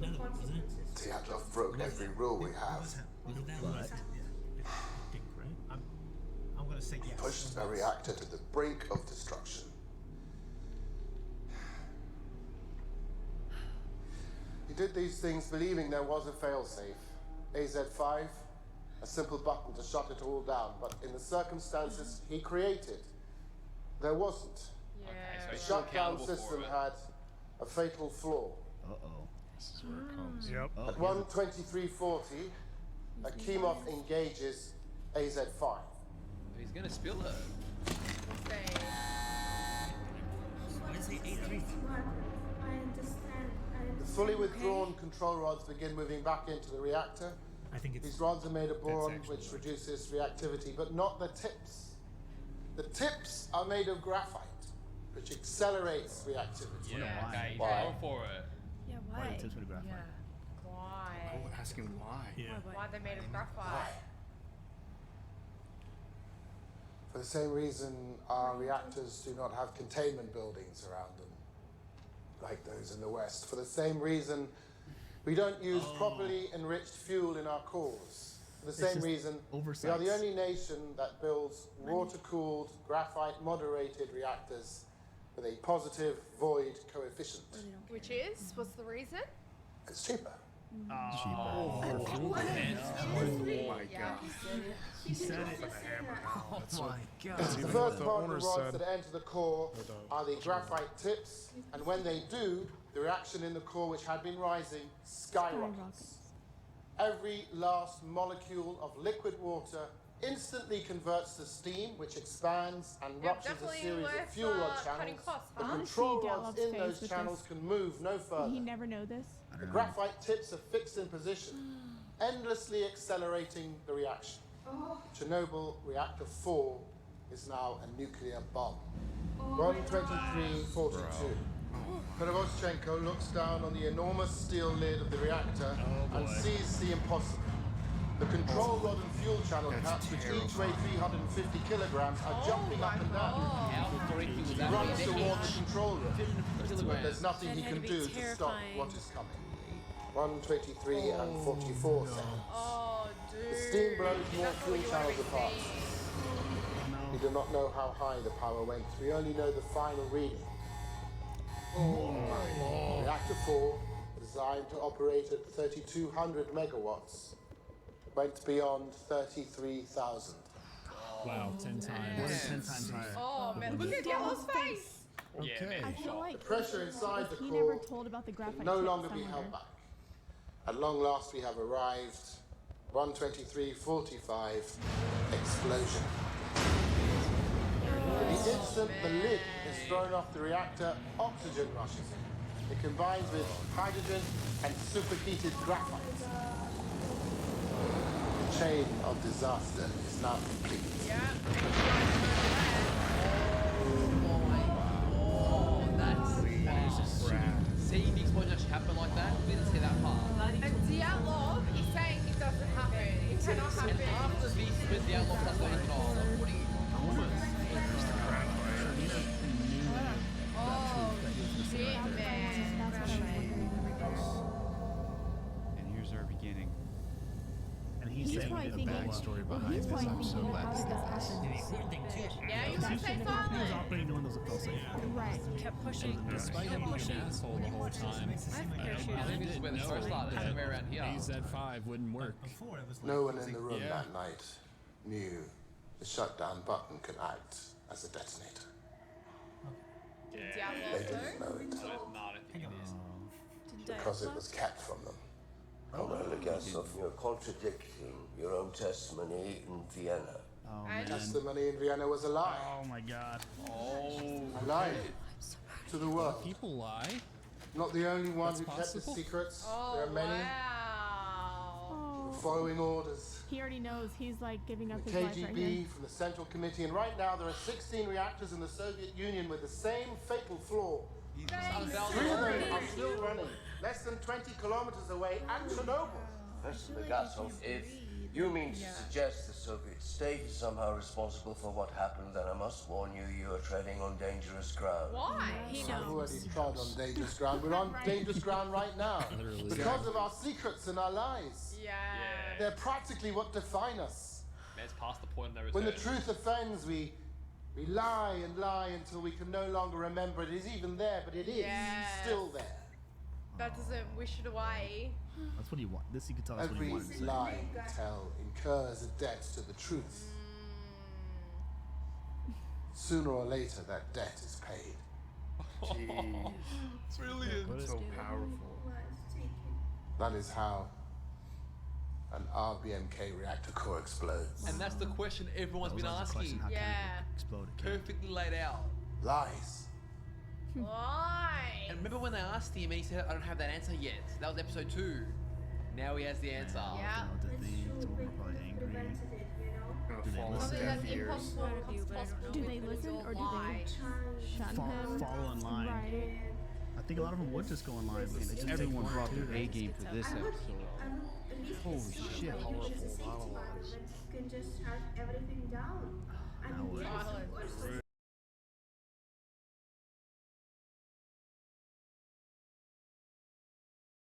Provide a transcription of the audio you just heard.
another one, wasn't it? Dyatlov broke every rule we have. Was it that one? Yeah. I think, right? I'm gonna say yes. Pushed a reactor to the brink of destruction. He did these things believing there was a failsafe. AZ-5, a simple button to shut it all down, but in the circumstances he created, there wasn't. Yeah. The shutdown system had a fatal flaw. Uh-oh. This is where it comes. Yep. Oh, At 1:23:40, Akimov engages AZ-5. He's gonna spill it. What is he? 8-3? I understand. The fully withdrawn control rods begin moving back into the reactor. I think it's... These rods are made of boron, actually which reduces reactivity, but not the tips. The tips are made of graphite, which accelerates reactivity. Yeah, okay, Why? go for it. Yeah, Why why? the tips would graphite? Yeah. Why? Oh, asking why. Yeah. Why are they made of Why? graphite? For the same reason our reactors do not have containment buildings around them, like those in the West. For the same reason we don't use properly enriched fuel in our cores. For the same just reason we oversights. are the only nation that builds water-cooled, graphite-moderated reactors with a positive void coefficient. Which is? What's the reason? It's cheaper. Oh my god. He said it. For the hammer now. Oh my god. The first part of the owner rods said- that enter the core are the graphite tips, and when they do, the reaction in the core, which had been rising, skyrockets. Every last molecule of liquid water instantly converts to steam, which expands and ruptures a definitely series of worth, fuel rod cutting channels. costs, The huh? control See rods Dalov's in face those with channels this. can move no further. Did he never know this? The graphite tips are fixed in position, endlessly accelerating the reaction. Chernobyl Reactor 4 is now a nuclear bomb. 1:23:42. Konovoschenko looks down on the enormous steel lid of the reactor and sees the impossible. The control rod and fuel channel caps, which each weigh 350 kilograms, are jumping up and down. How freaky was He that? runs toward the control room. 350 But kilograms. there's nothing he That had can to do be to stop terrifying. what is coming. 1:23:44. Oh, dude. The steam blows more That's what fuel you channels wanna be apart. seeing. We do not know how high the power went. We only know the final reading. Reactor 4, designed to operate at 3,200 megawatts, went beyond 33,000. Wow, 10 times. More than 10 times higher. Oh, man, look at Yellow's face. Yeah, man. I feel like Pressure inside the he never core told about the can graphite no tips, longer I be wonder. held back. At long last, we have arrived. 1:23:45. Explosion. In the instant the lid is thrown off the reactor, oxygen rushes in. It combines with hydrogen and superheated graphite. The chain of disaster is now complete. Yeah. Oh, that's seeing the explosion actually happen like that, we didn't see that part. And Dyatlov is saying it doesn't happen. It cannot And happen. after this, with the outlook, that's what he told. Like, what are you almost? Oh, shit, man. That's what I was wondering. And here's our beginning. And he's He's saying probably the thinking, backstory well, behind he's this. probably I'm so thinking, glad how this did this happened. And the happen? important thing too. Yeah, you can say He was silent. operating knowing those fail safe. Right. Kept pushing. Despite him being an asshole the whole time, I think this is where the story started, somewhere around here. AZ-5 wouldn't work. Before it was like... No one in the room Yeah. that night knew the shutdown button could act as a detonator. They Dyatlov, didn't though. know it No, I don't think it is. because it was kept from them. Commander Legasov, you're contradicting your own testimony in Vienna. Oh, And- man. Testimony in Vienna was a lie. Oh, my God. I lied to the world. People lie. Not the only one That's who kept the possible? secrets. Oh, There are many wow. following orders. He already knows he's like giving up The his life right KGB, here. from the Central Committee, and right now there are 16 reactors in the Soviet Union with the same fatal flaw. 3 of them are still running, less than 20 kilometers away at Chernobyl. Professor Legasov, if You mean to suggest the Soviet state is somehow responsible for what happened? Then I must warn you, you are treading on dangerous ground. Why? He I've knows. already trod on dangerous ground. We're on dangerous ground right now. Because of our secrets and our lies. Yeah. They're practically what define us. Man's past the point of no return. When the truth offends, we lie and lie until we can no longer remember it is even there, but it is still there. That doesn't wish it away. That's what he wants. This you can tell. That's what he Every wanted. lie you tell incurs a debt to the truth. Sooner or later, that debt is paid. Jeez. Brilliant. So powerful. That is how an RBMK reactor core explodes. And that's the question everyone's been asking. How can Yeah. it explode? Perfectly laid out. Lies. Why? And remember when they asked him and he said, I don't have that answer yet. That was episode 2. Now he has the answer. Yeah. Did they probably angry? Gonna Do they fall on listen? Probably deaf that's ears. impossible. Impossible. Do they listen or do they shun him? Follow in line. Right. I think a lot of them would just go in line, but they just Everyone take brought one or their two. A game for this episode. Holy shit. Horrible monologues. You can just have everything down.